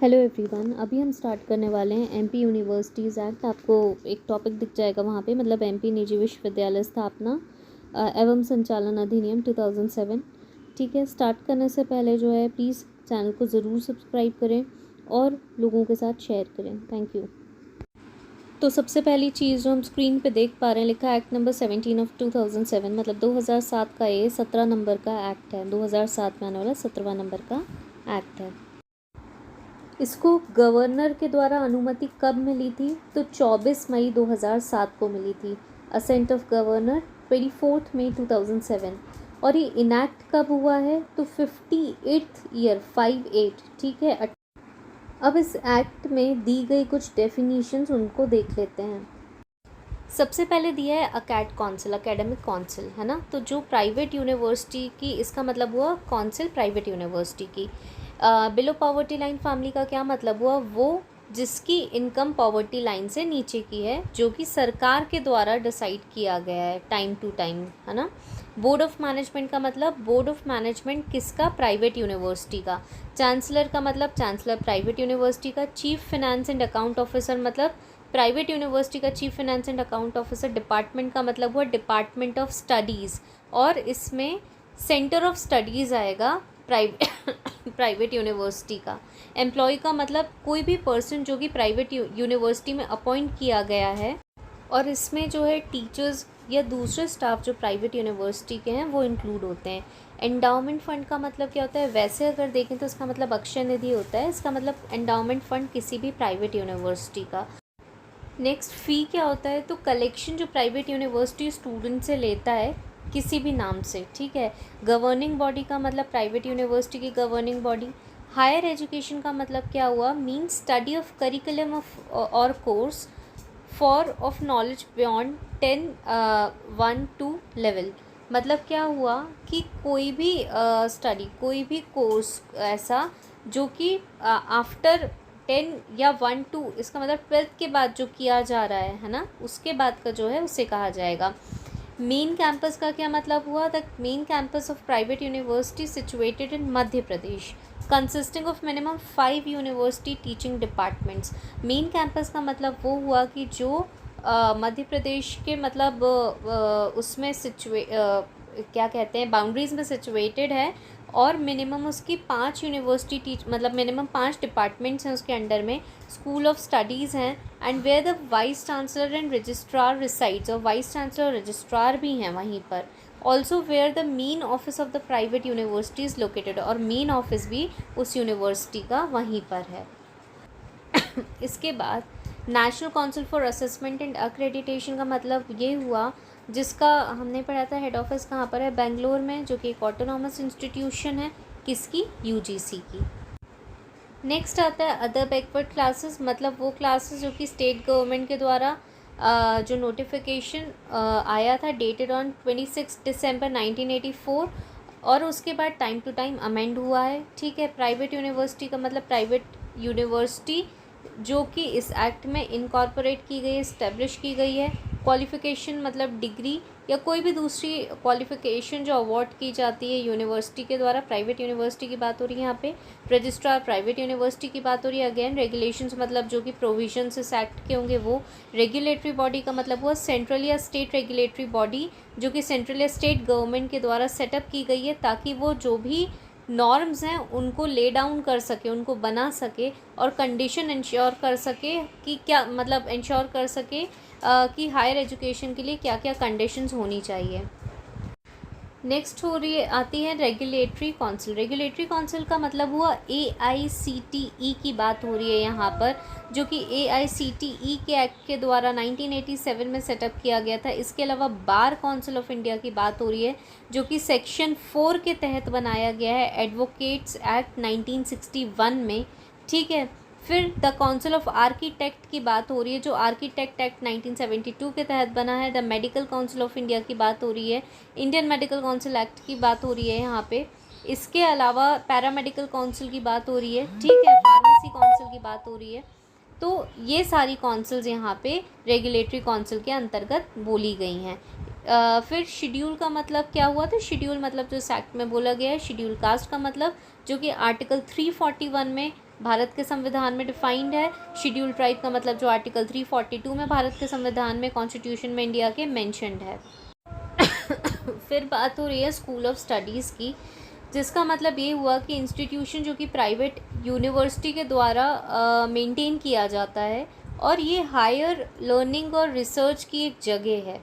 Hello everyone, अभी हम start करने वाले हैं एमपी यूनिवर्सिटीज़ एक्ट। आपको एक टॉपिक दिख जाएगा वहाँ पे, मतलब एमपी निजी विश्वविद्यालय स्थापना एवं संचालन अधिनियम 2007। ठीक है, स्टार्ट करने से पहले जो है प्लीज़ चैनल को ज़रूर सब्सक्राइब करें और लोगों के साथ शेयर करें। Thank you. तो सबसे पहली चीज़ जो हम स्क्रीन पे देख पा रहे हैं, लिखा है एक्ट नंबर 17 ऑफ 2007, मतलब 2007 का ये 17 नंबर का एक्ट है। 2007 में आने वाला 17वां नंबर का एक्ट है। इसको गवर्नर के द्वारा अनुमति कब मिली थी? तो 24 मई 2007 को मिली थी। असेंट ऑफ गवर्नर 24 मई 2007। और ये इनैक्ट कब हुआ है? तो 58th ईयर 58। ठीक है। अब इस एक्ट में दी गई कुछ डेफिनीशंस उनको देख लेते हैं। सबसे पहले दिया है अकैड काउंसिल, अकेडमिक काउंसिल, है ना। तो जो प्राइवेट यूनिवर्सिटी की, इसका मतलब हुआ काउंसिल प्राइवेट यूनिवर्सिटी की। बिलो पॉवर्टी लाइन फैमिली का क्या मतलब हुआ? वो जिसकी इनकम पॉवर्टी लाइन से नीचे की है, जो कि सरकार के द्वारा डिसाइड किया गया है टाइम टू टाइम, है ना। बोर्ड ऑफ मैनेजमेंट का मतलब, बोर्ड ऑफ मैनेजमेंट किसका? प्राइवेट यूनिवर्सिटी का। चांसलर का मतलब, चांसलर प्राइवेट यूनिवर्सिटी का। Chief finance and account officer मतलब प्राइवेट यूनिवर्सिटी का chief finance and account officer. Department का मतलब हुआ डिपार्टमेंट ऑफ स्टडीज़, और इसमें सेंटर ऑफ स्टडीज़ आएगा प्राइवेट यूनिवर्सिटी का। एम्प्लॉय का मतलब कोई भी पर्सन जो कि प्राइवेट यूनिवर्सिटी में अपॉइंट किया गया है, और इसमें जो है टीचर्स या दूसरे स्टाफ जो प्राइवेट यूनिवर्सिटी के हैं वो इंक्लूड होते हैं। एंडाउमेंट फ़ंड का मतलब क्या होता है? वैसे अगर देखें तो इसका मतलब अक्षय निधि होता है। इसका मतलब एंडाउमेंट फ़ंड किसी भी प्राइवेट यूनिवर्सिटी का। नेक्स्ट, फ़ी क्या होता है? तो कलेक्शन जो प्राइवेट यूनिवर्सिटी स्टूडेंट से लेता है किसी भी नाम से। ठीक है। गवर्निंग बॉडी का मतलब प्राइवेट यूनिवर्सिटी की गवर्निंग बॉडी। हायर एजुकेशन का मतलब क्या हुआ? Mean study of curriculum of और course for of knowledge beyond 10-1-2 level. मतलब क्या हुआ कि कोई भी स्टडी, कोई भी कोर्स ऐसा जो कि आफ्टर 10 या 1-2, इसका मतलब 12th के बाद जो किया जा रहा है ना, उसके बाद का जो है उसे कहा जाएगा। मेन कैंपस का क्या मतलब हुआ? The main campus of private university situated in Madhya Pradesh, consisting of minimum 5 university teaching departments. Main campus का मतलब वो हुआ कि जो मध्य प्रदेश के मतलब उसमें क्या कहते हैं, बाउंड्रीज में सिचुएटेड है, और मिनिमम उसकी 5 यूनिवर्सिटी मतलब मिनिमम 5 डिपार्टमेंट्स हैं उसके अंडर में, स्कूल ऑफ स्टडीज़ हैं, and where the vice chancellor and registrar resides, और वाइस चांसलर और रजिस्ट्रार भी हैं वहीं पर। Also where the main office of the private university is located, और मेन ऑफिस भी उस यूनिवर्सिटी का वहीं पर है। इसके बाद national council for assessment and accreditation का मतलब ये हुआ, जिसका हमने पढ़ा था हेड ऑफिस कहाँ पर है? बेंगलोर में, जो कि एक ऑटोनॉमस इंस्टीट्यूशन है। किसकी? यूजीसी की। नेक्स्ट आता है अदर बैकवर्ड क्लासेस, मतलब वो क्लासेस जो कि स्टेट गवर्नमेंट के द्वारा जो नोटिफिकेशन आया था डेटेड ऑन 26 दिसंबर 1984, और उसके बाद टाइम टू टाइम अमेंड हुआ है। ठीक है। प्राइवेट यूनिवर्सिटी का मतलब प्राइवेट यूनिवर्सिटी जो कि इस एक्ट में इनकॉर्पोरेट की गई है, इस्टेब्लिश की गई है। क्वालिफ़िकेशन मतलब डिग्री या कोई भी दूसरी क्वालिफ़िकेशन जो अवार्ड की जाती है यूनिवर्सिटी के द्वारा। प्राइवेट यूनिवर्सिटी की बात हो रही है यहाँ पे। रजिस्ट्रार प्राइवेट यूनिवर्सिटी की बात हो रही है। अगेन रेगुलेशंस मतलब जो कि प्रोविजंस इस एक्ट के होंगे वो। रेगुलेटरी बॉडी का मतलब हुआ सेंट्रल या स्टेट रेगुलेटरी बॉडी, जो कि सेंट्रल या स्टेट गवर्नमेंट के द्वारा सेटअप की गई है, ताकि वो जो भी नॉर्म्स हैं उनको ले डाउन कर सके, उनको बना सके, और कंडीशन इंश्योर कर सके कि क्या मतलब इंश्योर कर सके कि हायर एजुकेशन के लिए क्या क्या कंडीशंस होनी चाहिए। नेक्स्ट हो रही है, आती है रेगुलेटरी काउंसिल। रेगुलेटरी काउंसिल का मतलब हुआ AICTE की बात हो रही है यहाँ पर, जो कि AICTE के एक्ट के द्वारा 1987 में सेटअप किया गया था। इसके अलावा बार काउंसिल ऑफ इंडिया की बात हो रही है, जो कि सेक्शन 4 के तहत बनाया गया है एडवोकेट्स एक्ट 1961 में। ठीक है। फिर द काउंसिल ऑफ आर्किटेक्ट की बात हो रही है, जो आर्किटेक्ट एक्ट 1972 के तहत बना है। The medical council of India की बात हो रही है। इंडियन मेडिकल काउंसिल एक्ट की बात हो रही है यहाँ पे। इसके अलावा पैरामेडिकल काउंसिल की बात हो रही है। ठीक है। फार्मेसी काउंसिल की बात हो रही है। तो ये सारी काउंसिल्स यहाँ पे रेगुलेटरी काउंसिल के अंतर्गत बोली गई हैं। फिर शेड्यूल का मतलब क्या हुआ? तो शेड्यूल मतलब जो इस एक्ट में बोला गया है। शेड्यूल कास्ट का मतलब जो कि आर्टिकल 341 में भारत के संविधान में डिफाइंड है। शेड्यूल ट्राइब का मतलब जो आर्टिकल 342 में भारत के संविधान में, कॉन्स्टिट्यूशन में इंडिया के मेंशन्ड है। फिर बात हो रही है स्कूल ऑफ स्टडीज़ की, जिसका मतलब ये हुआ कि इंस्टीट्यूशन जो कि प्राइवेट यूनिवर्सिटी के द्वारा मेंटेन किया जाता है और ये हायर लर्निंग और रिसर्च की एक जगह है।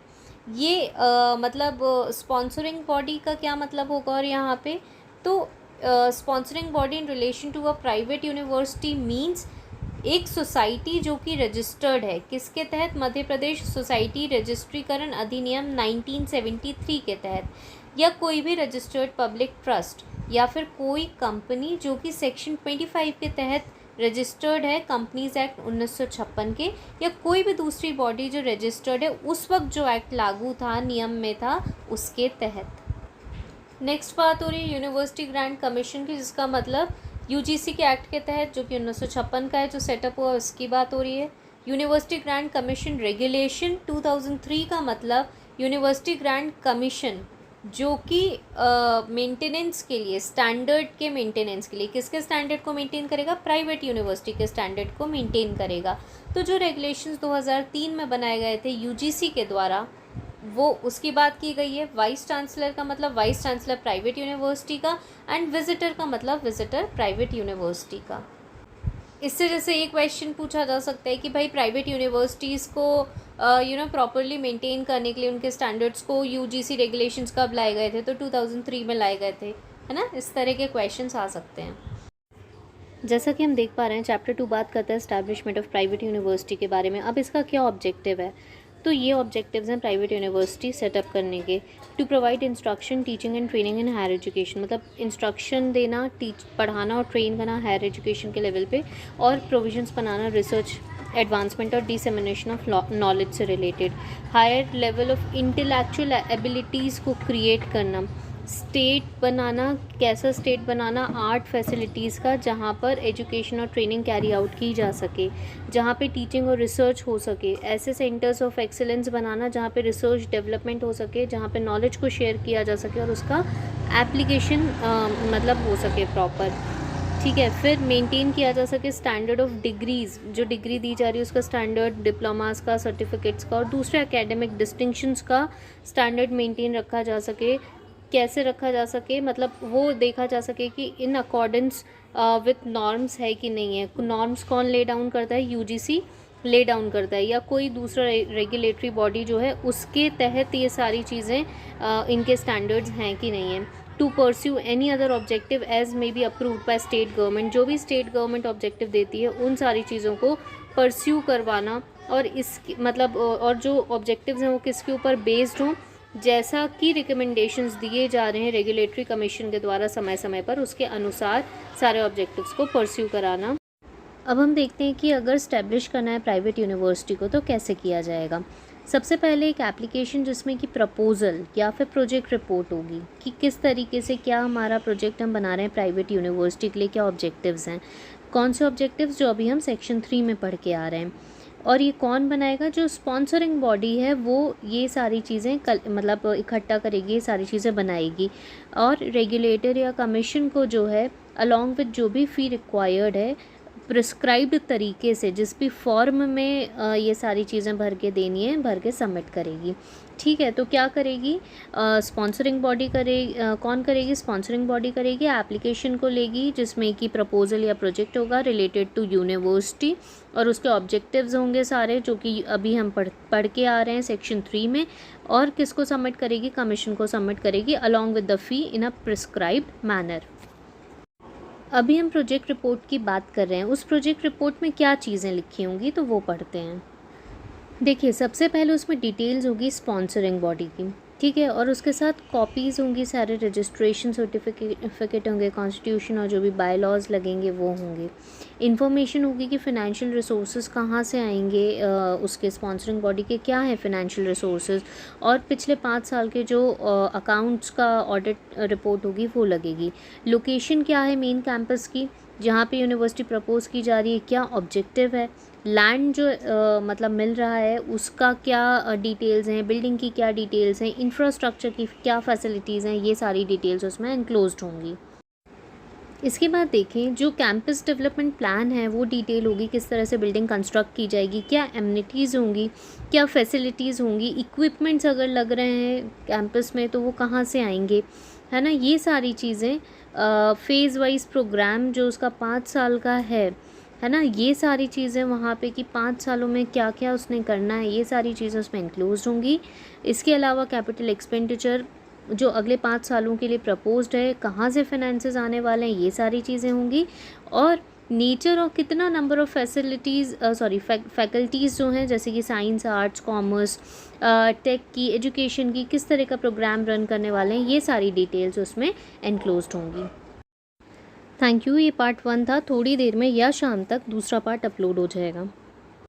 ये मतलब स्पॉन्सरिंग बॉडी का क्या मतलब होगा और यहाँ पे तो sponsoring body in relation to a private university means एक सोसाइटी जो कि रजिस्टर्ड है, किसके तहत? मध्य प्रदेश सोसाइटी रजिस्ट्रीकरण अधिनियम 1973 के तहत, या कोई भी रजिस्टर्ड पब्लिक ट्रस्ट, या फिर कोई कंपनी जो कि सेक्शन 25 के तहत रजिस्टर्ड है, कंपनीज एक्ट 1956 के, या कोई भी दूसरी बॉडी जो रजिस्टर्ड है उस वक्त जो एक्ट लागू था, नियम में था, उसके तहत। नेक्स्ट बात हो रही है यूनिवर्सिटी ग्रांट कमीशन की, जिसका मतलब यूजीसी के एक्ट के तहत जो कि 1956 का है जो सेटअप हुआ, उसकी बात हो रही है। यूनिवर्सिटी ग्रांट कमीशन रेगुलेशन 2003 का मतलब यूनिवर्सिटी ग्रांट कमीशन जो कि मेंटेनेंस के लिए, स्टैंडर्ड के मेंटेनेंस के लिए, किसके स्टैंडर्ड को मेंटेन करेगा? प्राइवेट यूनिवर्सिटी के स्टैंडर्ड को मेंटेन करेगा। तो जो रेगुलेशंस 2003 में बनाए गए थे यूजीसी के द्वारा, वो उसकी बात की गई है। वाइस चांसलर का मतलब वाइस चांसलर प्राइवेट यूनिवर्सिटी का, एंड विजिटर का मतलब विजिटर प्राइवेट यूनिवर्सिटी का। इससे जैसे एक क्वेश्चन पूछा जा सकता है कि भाई प्राइवेट यूनिवर्सिटीज़ को प्रॉपरली मेंटेन करने के लिए उनके स्टैंडर्ड्स को यूजीसी रेगुलेशंस कब लाए गए थे? तो 2003 में लाए गए थे, है ना। इस तरह के क्वेश्चंस आ सकते हैं। जैसा कि हम देख पा रहे हैं चैप्टर 2 बात करता है एस्टैब्लिशमेंट ऑफ प्राइवेट यूनिवर्सिटी के बारे में। अब इसका क्या ऑब्जेक्टिव है? तो ये ऑब्जेक्टिव्स हैं प्राइवेट यूनिवर्सिटी सेटअप करने के। To provide instruction, teaching and training in higher education, मतलब इंस्ट्रक्शन देना, पढ़ाना और ट्रेन करना हायर एजुकेशन के लेवल पे, और प्रोविजंस बनाना रिसर्च, एडवांसमेंट और डिसेमिनेशन ऑफ नॉलेज से related. Higher level of intellectual abilities को क्रिएट करना। स्टेट बनाना, कैसा स्टेट बनाना? आर्ट फैसिलिटीज़ का, जहाँ पर एजुकेशन और ट्रेनिंग कैरी आउट की जा सके, जहाँ पे टीचिंग और रिसर्च हो सके। ऐसे सेंटर्स ऑफ एक्सीलेंस बनाना जहाँ पे रिसर्च डेवलपमेंट हो सके, जहाँ पे नॉलेज को शेयर किया जा सके और उसका एप्लीकेशन मतलब हो सके प्रॉपर, ठीक है। फिर मेंटेन किया जा सके स्टैंडर्ड ऑफ डिग्रीज़, जो डिग्री दी जा रही है उसका स्टैंडर्ड, डिप्लोमास का, सर्टिफिकेट्स का और दूसरे एकेडमिक डिस्टिंक्शंस का स्टैंडर्ड मेंटेन रखा जा सके। कैसे रखा जा सके? मतलब वो देखा जा सके कि इन अकॉर्डेंस विथ नॉर्म्स है कि नहीं है। नॉर्म्स कौन ले डाउन करता है? यूजीसी ले डाउन करता है, या कोई दूसरा रेगुलेटरी बॉडी जो है उसके तहत ये सारी चीज़ें इनके स्टैंडर्ड्स हैं कि नहीं है। To pursue any other objective as may be approved by state government, जो भी स्टेट गवर्नमेंट ऑब्जेक्टिव देती है उन सारी चीज़ों को परस्यू करवाना, और इस मतलब और जो ऑब्जेक्टिव्स हैं वो किसके ऊपर बेस्ड हों, जैसा कि रिकमेंडेशंस दिए जा रहे हैं रेगुलेटरी कमीशन के द्वारा समय समय पर, उसके अनुसार सारे ऑब्जेक्टिव्स को परस्यू कराना। अब हम देखते हैं कि अगर स्टैब्लिश करना है प्राइवेट यूनिवर्सिटी को तो कैसे किया जाएगा। सबसे पहले एक एप्लीकेशन जिसमें कि प्रपोज़ल या फिर प्रोजेक्ट रिपोर्ट होगी कि किस तरीके से क्या हमारा प्रोजेक्ट हम बना रहे हैं प्राइवेट यूनिवर्सिटी के लिए, क्या ऑब्जेक्टिव्स हैं, कौन से ऑब्जेक्टिव्स जो अभी हम सेक्शन 3 में पढ़ के आ रहे हैं। और ये कौन बनाएगा? जो स्पॉन्सरिंग बॉडी है वो ये सारी चीज़ें मतलब इकट्ठा करेगी, ये सारी चीज़ें बनाएगी, और रेगुलेटर या कमीशन को जो है अलॉन्ग विद जो भी फ़ी रिक्वायर्ड है प्रिस्क्राइब्ड तरीके से, जिस भी फॉर्म में ये सारी चीज़ें भर के देनी है, भर के सबमिट करेगी, ठीक है। तो क्या करेगी? स्पॉन्सरिंग बॉडी कौन करेगी? स्पॉन्सरिंग बॉडी करेगी, एप्लीकेशन को लेगी जिसमें कि प्रपोजल या प्रोजेक्ट होगा रिलेटेड टू यूनिवर्सिटी, और उसके ऑब्जेक्टिव्स होंगे सारे जो कि अभी हम पढ़ के आ रहे हैं सेक्शन 3 में, और किसको सबमिट करेगी? कमीशन को सबमिट करेगी along with the fee in a prescribed manner. अभी हम प्रोजेक्ट रिपोर्ट की बात कर रहे हैं। उस प्रोजेक्ट रिपोर्ट में क्या चीज़ें लिखी होंगी तो वो पढ़ते हैं। देखिए, सबसे पहले उसमें डिटेल्स होगी स्पॉन्सरिंग बॉडी की, ठीक है, और उसके साथ कॉपीज़ होंगी, सारे रजिस्ट्रेशन सर्टिफिकेट होंगे, कॉन्स्टिट्यूशन और जो भी बाय लॉज लगेंगे वो होंगे। इन्फॉर्मेशन होगी कि फ़ाइनेंशियल रिसोर्सेज कहाँ से आएंगे, उसके स्पॉन्सरिंग बॉडी के क्या है फ़ाइनेंशियल रिसोर्सेज, और पिछले 5 साल के जो अकाउंट्स का ऑडिट रिपोर्ट होगी वो लगेगी। लोकेशन क्या है मेन कैंपस की जहाँ पे यूनिवर्सिटी प्रपोज़ की जा रही है, क्या ऑब्जेक्टिव है, लैंड जो मतलब मिल रहा है उसका क्या डिटेल्स हैं, बिल्डिंग की क्या डिटेल्स हैं, इंफ्रास्ट्रक्चर की क्या फैसिलिटीज़ हैं, ये सारी डिटेल्स उसमें एनक्लोज्ड होंगी। इसके बाद देखें जो कैंपस डेवलपमेंट प्लान है वो डिटेल होगी, किस तरह से बिल्डिंग कंस्ट्रक्ट की जाएगी, क्या एमिनिटीज़ होंगी, क्या फैसिलिटीज़ होंगी, इक्विपमेंट्स अगर लग रहे हैं कैंपस में तो वो कहाँ से आएंगे, है ना। ये सारी चीज़ें फेज़ वाइज प्रोग्राम जो उसका 5 साल का है ना, ये सारी चीज़ें वहाँ पे कि 5 सालों में क्या क्या उसने करना है, ये सारी चीज़ें उसमें इंक्लूड होंगी। इसके अलावा कैपिटल एक्सपेंडिचर जो अगले 5 सालों के लिए प्रपोज्ड है, कहाँ से फाइनेंसेस आने वाले हैं, ये सारी चीज़ें होंगी। और नेचर और कितना नंबर ऑफ़ फैसिलिटीज़ फैकल्टीज़ जो हैं, जैसे कि साइंस, आर्ट्स, कॉमर्स, टेक की, एजुकेशन की, किस तरह का प्रोग्राम रन करने वाले हैं, ये सारी डिटेल्स उसमें एनक्लोज्ड होंगी। Thank you. ये पार्ट 1 था। थोड़ी देर में या शाम तक दूसरा पार्ट अपलोड हो जाएगा।